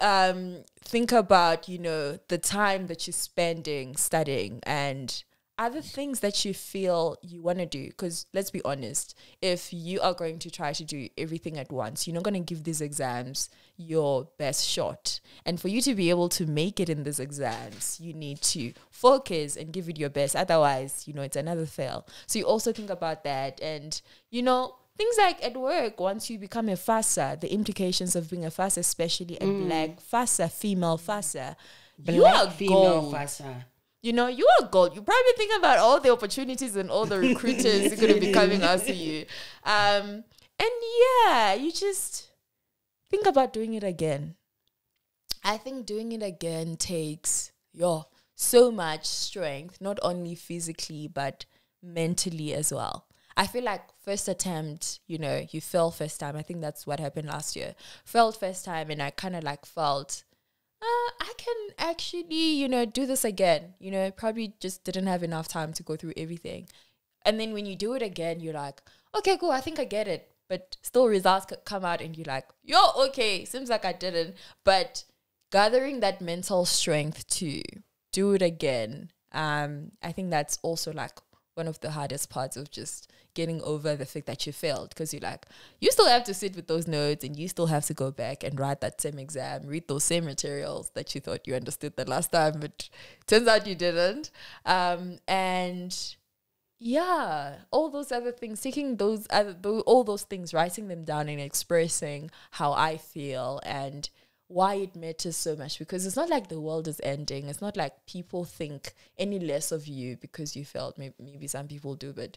think about, you know, the time that you're spending studying, and other things that you feel you want to do. Because let's be honest, if you are going to try to do everything at once, you're not going to give these exams your best shot. And for you to be able to make it in these exams, you need to focus and give it your best. Otherwise, it's another fail. So you also think about that. And, things like at work, once you become a FASA, the implications of being a FASA, especially a black FASA, female FASA, you are gold. FASA. You are gold. You probably think about all the opportunities and all the recruiters who are going to be coming after you. And yeah, you just think about doing it again. I think doing it again takes so much strength, not only physically, but mentally as well. I feel like first attempt, you fail first time. I think that's what happened last year. Failed first time, and I kind of felt, I can actually, do this again. Probably just didn't have enough time to go through everything. And then when you do it again, you're like, okay, cool, I think I get it. But still results come out and you're like, okay, seems like I didn't. But gathering that mental strength to do it again, I think that's also one of the hardest parts of just getting over the fact that you failed, because you still have to sit with those notes and you still have to go back and write that same exam, read those same materials that you thought you understood the last time, but turns out you didn't. And yeah, all those other things, taking all those things, writing them down and expressing how I feel and why it matters so much, because it's not like the world is ending. It's not like people think any less of you because you failed. Maybe some people do, but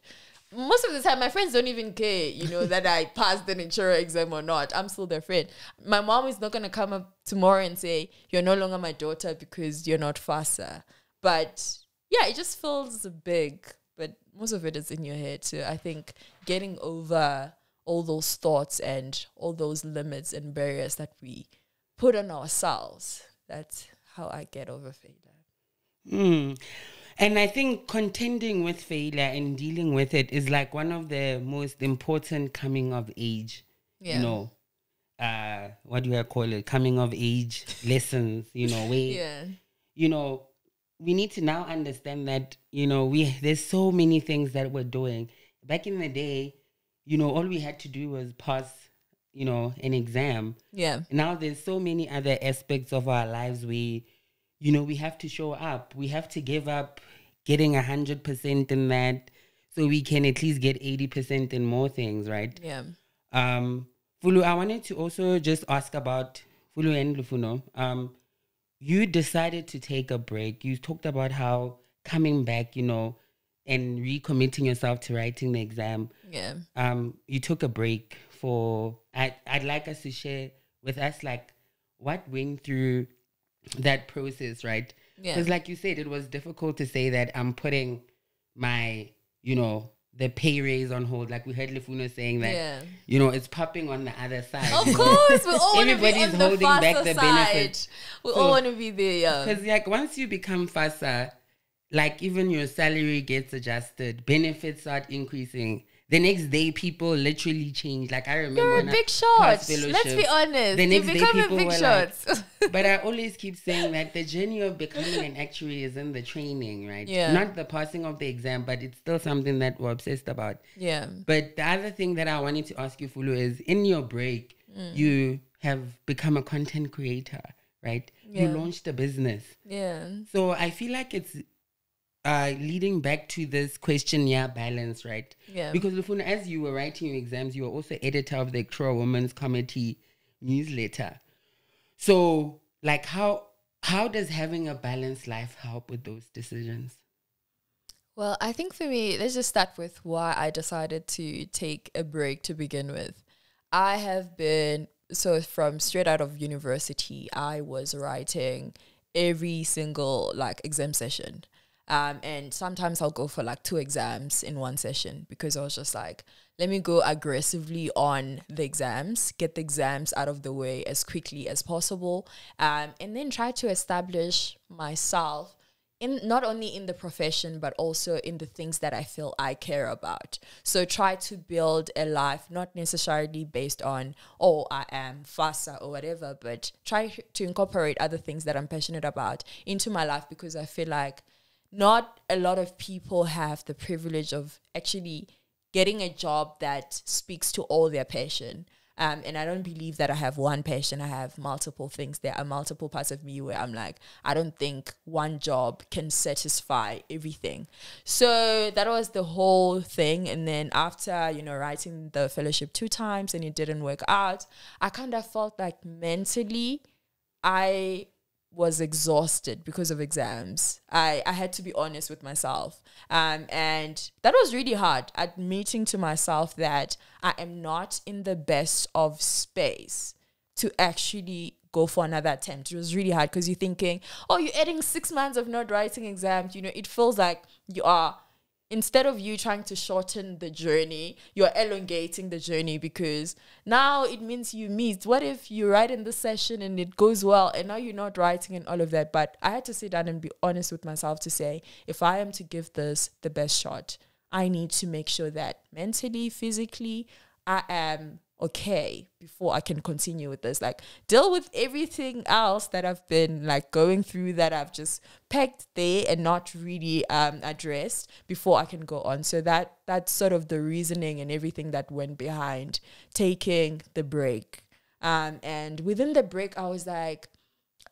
most of the time my friends don't even care, that I passed an insurance exam or not. I'm still their friend. My mom is not going to come up tomorrow and say, you're no longer my daughter because you're not FASA. But yeah, it just feels big, but most of it is in your head. So I think getting over all those thoughts and all those limits and barriers that we put on ourselves, that's how I get over failure. And I think contending with failure and dealing with it is one of the most important coming of age, what do I call it? Coming of age lessons, where, we need to now understand that, there's so many things that we're doing. Back in the day, all we had to do was pass an exam. Yeah. Now there's so many other aspects of our lives where, we have to show up. We have to give up getting 100% in that so we can at least get 80% in more things, right? Yeah. Fulu, I wanted to also just ask about Fulu and Lufuno. You decided to take a break. You talked about how coming back, and recommitting yourself to writing the exam. Yeah. You took a break for, I'd like us to share with us what went through that process, right? Because like you said, it was difficult to say that I'm putting my, the pay raise on hold. Like we heard Lufuno saying that, it's popping on the other side. Of course, we all want to be on the holding back the benefits. We all want to be there, yeah. Because once you become FASA, even your salary gets adjusted, benefits start increasing. The next day, people literally change. I remember you're a big shot. Let's be honest. The next you day, become people a big were shot. but I always keep saying that the journey of becoming an actuary is in the training, right? Yeah. Not the passing of the exam, but it's still something that we're obsessed about. Yeah. But the other thing that I wanted to ask you, Fulu, is in your break, you have become a content creator, right? Yeah. You launched a business. Yeah. So I feel like it's leading back to this question, balance, right? Yeah. Because Lufuno, as you were writing your exams, you were also editor of the Actuarial Women's Committee newsletter. So, how does having a balanced life help with those decisions? Well, I think for me, let's just start with why I decided to take a break to begin with. I have been, from straight out of university, I was writing every single exam session. And sometimes I'll go for 2 exams in one session, because I was just let me go aggressively on the exams, get the exams out of the way as quickly as possible, and then try to establish myself not only in the profession, but also in the things that I feel I care about. So try to build a life, not necessarily based on, I am FASA or whatever, but try to incorporate other things that I'm passionate about into my life, because I feel like not a lot of people have the privilege of actually getting a job that speaks to all their passion. And I don't believe that I have one passion. I have multiple things. There are multiple parts of me where I'm like, I don't think one job can satisfy everything. So that was the whole thing. And then after, you know, writing the fellowship 2 times and it didn't work out, I kind of felt like mentally I was exhausted because of exams. I had to be honest with myself. And that was really hard, admitting to myself that I am not in the best of space to actually go for another attempt. It was really hard because you're thinking, oh, you're adding 6 months of not writing exams. You know, it feels like you are, instead of you trying to shorten the journey, you're elongating the journey, because now it means you meet. What if you write in this session and it goes well and now you're not writing and all of that? But I had to sit down and be honest with myself to say, if I am to give this the best shot, I need to make sure that mentally, physically, I am okay before I can continue with this. Like, deal with everything else that I've been like going through, that I've just pegged there and not really addressed before I can go on. So that's sort of the reasoning and everything that went behind taking the break. And within the break, I was like,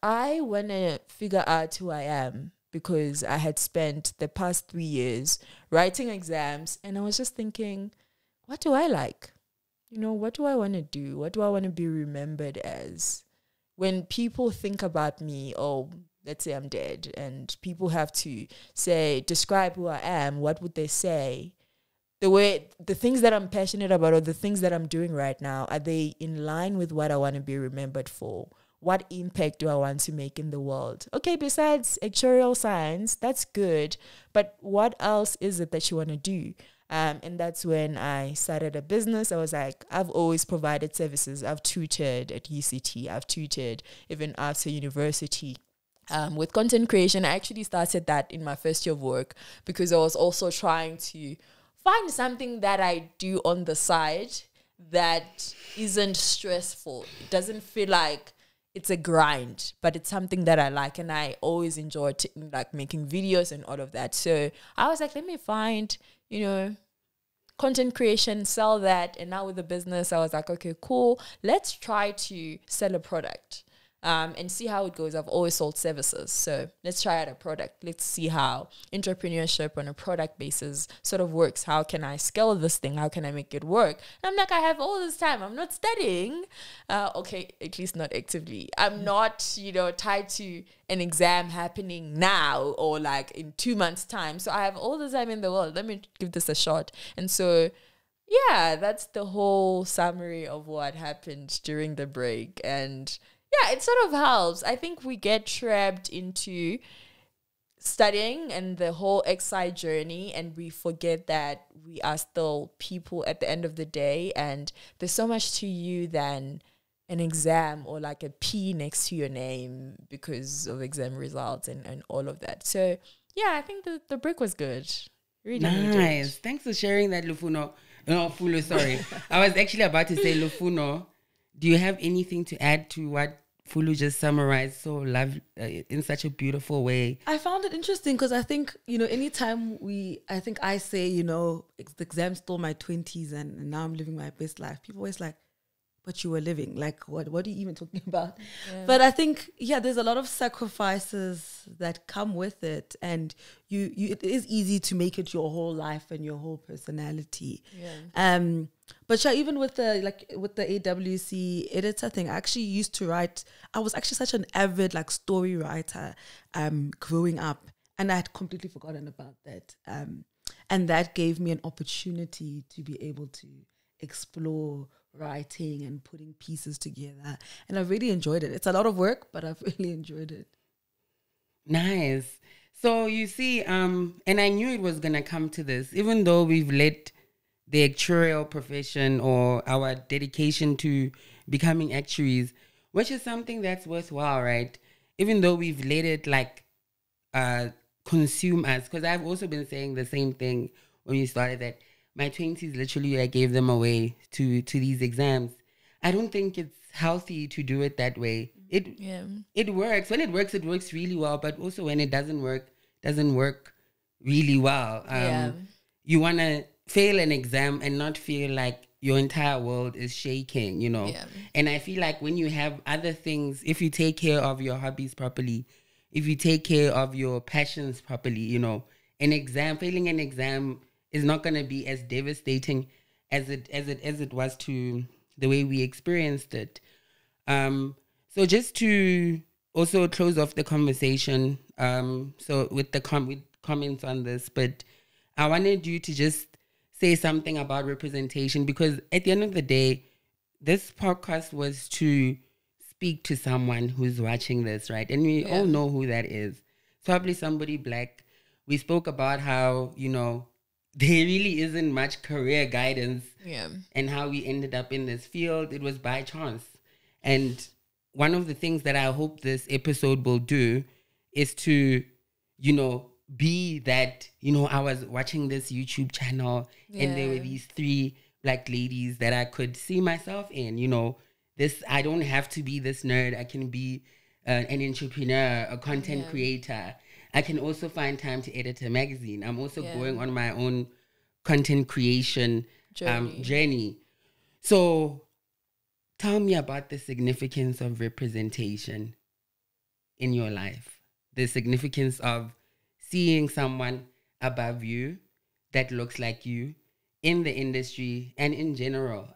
I want to figure out who I am, because I had spent the past 3 years writing exams and I was just thinking, what do I like? You know, what do I want to do? What do I want to be remembered as? When people think about me, oh, let's say I'm dead, and people have to say, describe who I am, what would they say? The things that I'm passionate about, or the things that I'm doing right now, are they in line with what I want to be remembered for? What impact do I want to make in the world? Okay, besides actuarial science, that's good, but what else is it that you want to do? And that's when I started a business. I was like, I've always provided services. I've tutored at UCT. I've tutored even after university. With content creation, I actually started that in my first year of work, because I was also trying to find something that I do on the side that isn't stressful. It doesn't feel like it's a grind, but it's something that I like, and I always enjoy like making videos and all of that. So I was like, let me find, you know, content creation, sell that. And now with the business, I was like, okay, cool. Let's try to sell a product and see how it goes. I've always sold services, so let's try out a product. Let's see how entrepreneurship on a product basis sort of works. How can I scale this thing? How can I make it work? And I'm like, I have all this time. I'm not studying. Okay, at least not actively. I'm not, you know, tied to an exam happening now or like in 2 months' time. So I have all the time in the world. Let me give this a shot. And so, yeah, that's the whole summary of what happened during the break. And yeah, it sort of helps. I think we get trapped into studying and the whole XI journey, and we forget that we are still people at the end of the day, and there's so much to you than an exam or like a P next to your name because of exam results and all of that. So yeah, I think the break was good. Really nice. needed. Thanks for sharing that, Lufuno. No, Fulu, sorry. I was actually about to say, Lufuno, do you have anything to add to what Fulu just summarized so in such a beautiful way? I found it interesting because I think, you know, anytime I say, you know, the exam stole my 20s and now I'm living my best life, people always like, but you were living. Like, what are you even talking about? Yeah. But I think, yeah, there's a lot of sacrifices that come with it. And it is easy to make it your whole life and your whole personality. Yeah. But yeah, even with the AWC editor thing, I actually used to write. I was actually such an avid like story writer growing up, and I had completely forgotten about that. And that gave me an opportunity to be able to explore writing and putting pieces together, and I've really enjoyed it. It's a lot of work, but I've really enjoyed it. Nice. So you see, and I knew it was gonna come to this, even though we've let the actuarial profession or our dedication to becoming actuaries, which is something that's worthwhile, right? Even though we've let it like consume us, because I've also been saying the same thing when we started, that my 20s, literally, I gave them away to these exams. I don't think it's healthy to do it that way. It works. When it works really well. But also when it doesn't work really well. Yeah. You want to fail an exam and not feel like your entire world is shaking, you know. Yeah. And I feel like when you have other things, if you take care of your hobbies properly, if you take care of your passions properly, you know, failing an exam is not going to be as devastating as it was to the way we experienced it. So just to also close off the conversation, so with with comments on this, but I wanted you to just say something about representation, because at the end of the day, this podcast was to speak to someone who's watching this, right? And we all know who that is. Probably somebody Black. We spoke about how, you know, there really isn't much career guidance, and how we ended up in this field. It was by chance. And one of the things that I hope this episode will do is to, you know, be that, you know, I was watching this YouTube channel and there were these 3 Black ladies that I could see myself in, you know. I don't have to be this nerd. I can be an entrepreneur, a content creator. I can also find time to edit a magazine. I'm also going on my own content creation journey. So tell me about the significance of representation in your life. The significance of seeing someone above you that looks like you in the industry and in general.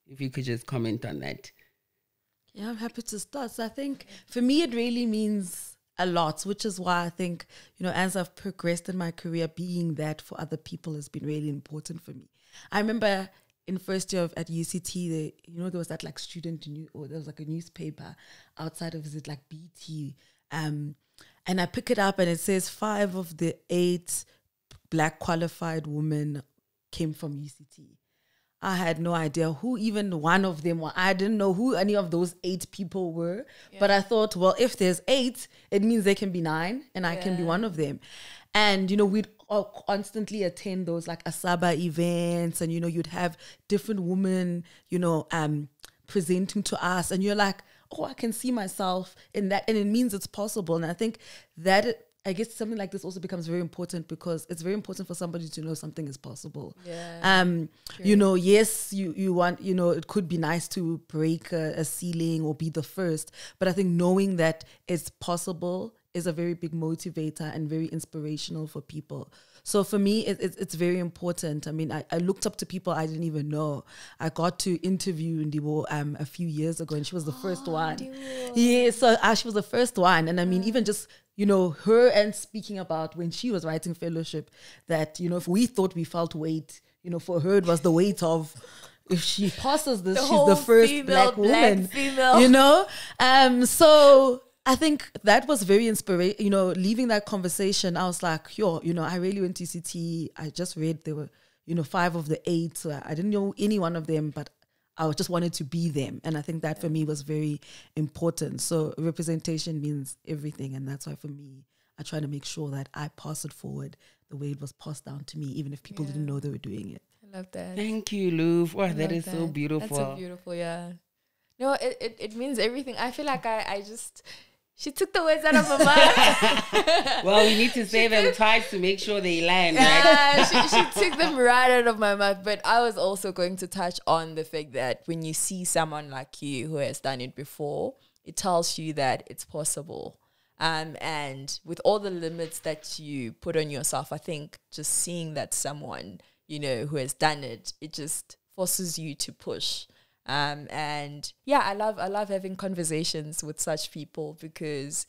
If you could just comment on that. Yeah, I'm happy to start. So I think for me, it really means a lot, which is why I think, you know, as I've progressed in my career, being that for other people has been really important for me. I remember in first year at UCT, there was that like there was like a newspaper outside of it, like BT. And I pick it up and it says 5 of the 8 Black qualified women came from UCT. I had no idea who even one of them were. I didn't know who any of those 8 people were. Yeah. But I thought, well, if there's 8, it means there can be 9 and I can be one of them. And, you know, we'd all constantly attend those like Asaba events and, you know, you'd have different women, you know, presenting to us. And you're like, oh, I can see myself in that. And it means it's possible. And I think that I guess something like this also becomes very important because it's very important for somebody to know something is possible. Yeah. You know, yes, you want, you know, it could be nice to break a ceiling or be the first, but I think knowing that it's possible is a very big motivator and very inspirational for people. So for me, it's very important. I mean, I looked up to people I didn't even know. I got to interview Ndiwo a few years ago, and she was the first one. Yeah, so she was the first one. And I mean, even just, you know, her and speaking about when she was writing fellowship, that, you know, if we thought we felt weight, you know, for her it was the weight of, if she passes this, she's the first black woman, you know? So I think that was very inspiring. You know, leaving that conversation, I was like, yo, you know, I really went to CT. I just read there were, you know, 5 of the 8. So I didn't know any one of them, but I just wanted to be them. And I think that for me was very important. So representation means everything. And that's why for me, I try to make sure that I pass it forward the way it was passed down to me, even if people didn't know they were doing it. I love that. Thank you, Luf. Wow, that is so beautiful. That's so beautiful, yeah. No, it means everything. I feel like I just... She took the words out of my mouth. Well, we need to say them twice to make sure they land, right? Yeah, she took them right out of my mouth. But I was also going to touch on the fact that when you see someone like you who has done it before, it tells you that it's possible. And with all the limits that you put on yourself, I think just seeing that someone, you know, who has done it, it just forces you to push. And yeah, I love having conversations with such people because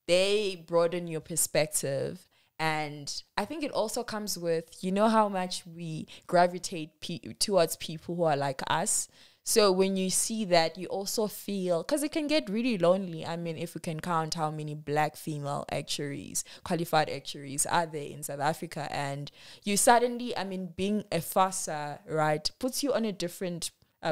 they broaden your perspective. And I think it also comes with, you know, how much we gravitate towards people who are like us. So when you see that, you also feel, because it can get really lonely. I mean, if we can count how many Black female actuaries, qualified actuaries are there in South Africa, and you suddenly, I mean, being a FASA, right, puts you on a different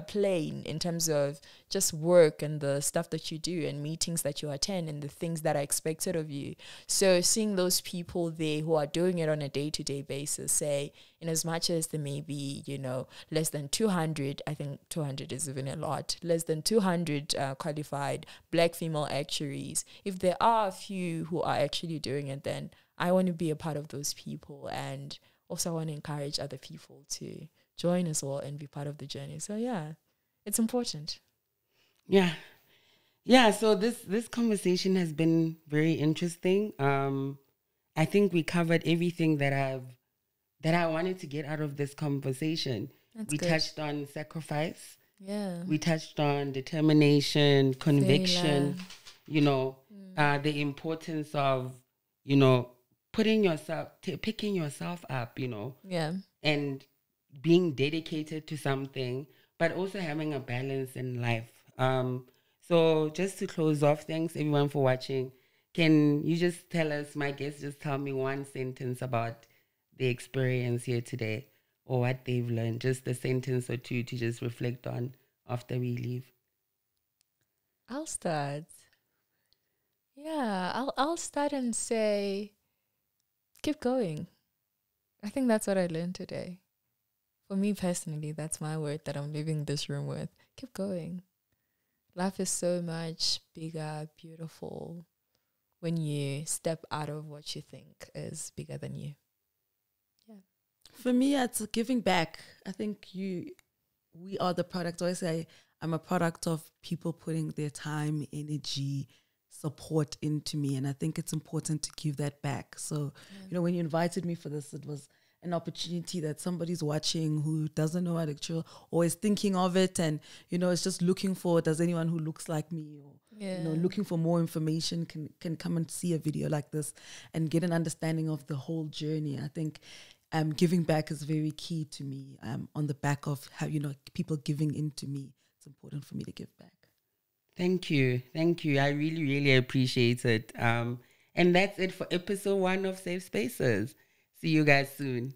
plane in terms of just work and the stuff that you do and meetings that you attend and the things that are expected of you. So seeing those people there who are doing it on a day-to-day basis, say, in as much as there may be, you know, less than 200, I think 200 is even a lot, less than 200 qualified Black female actuaries, if there are a few who are actually doing it, then I want to be a part of those people, and also I want to encourage other people to join as well and be part of the journey. So yeah, it's important. Yeah. So this conversation has been very interesting. I think we covered everything that I wanted to get out of this conversation. We touched on sacrifice. Yeah. We touched on determination, conviction, you know, the importance of, you know, picking yourself up, you know. Yeah. And being dedicated to something, but also having a balance in life. So just to close off, thanks everyone for watching. Can you just tell us, my guests, just tell me one sentence about the experience here today or what they've learned, just a sentence or two to just reflect on after we leave. I'll start. Yeah, I'll start and say, keep going. I think that's what I learned today. For me personally, that's my word that I'm leaving this room with. Keep going. Life is so much bigger, beautiful when you step out of what you think is bigger than you. Yeah. For me, it's giving back. I think we are the product. I always say I'm a product of people putting their time, energy, support into me. And I think it's important to give that back. So, you know, when you invited me for this, it was an opportunity that somebody's watching who doesn't know actuarial or is thinking of it, and you know, is just looking for, does anyone who looks like me, or you know, looking for more information can come and see a video like this and get an understanding of the whole journey. I think giving back is very key to me. On the back of how, you know, people giving into me, it's important for me to give back. Thank you. I really, really appreciate it. And that's it for episode 1 of Safe Spaces. See you guys soon.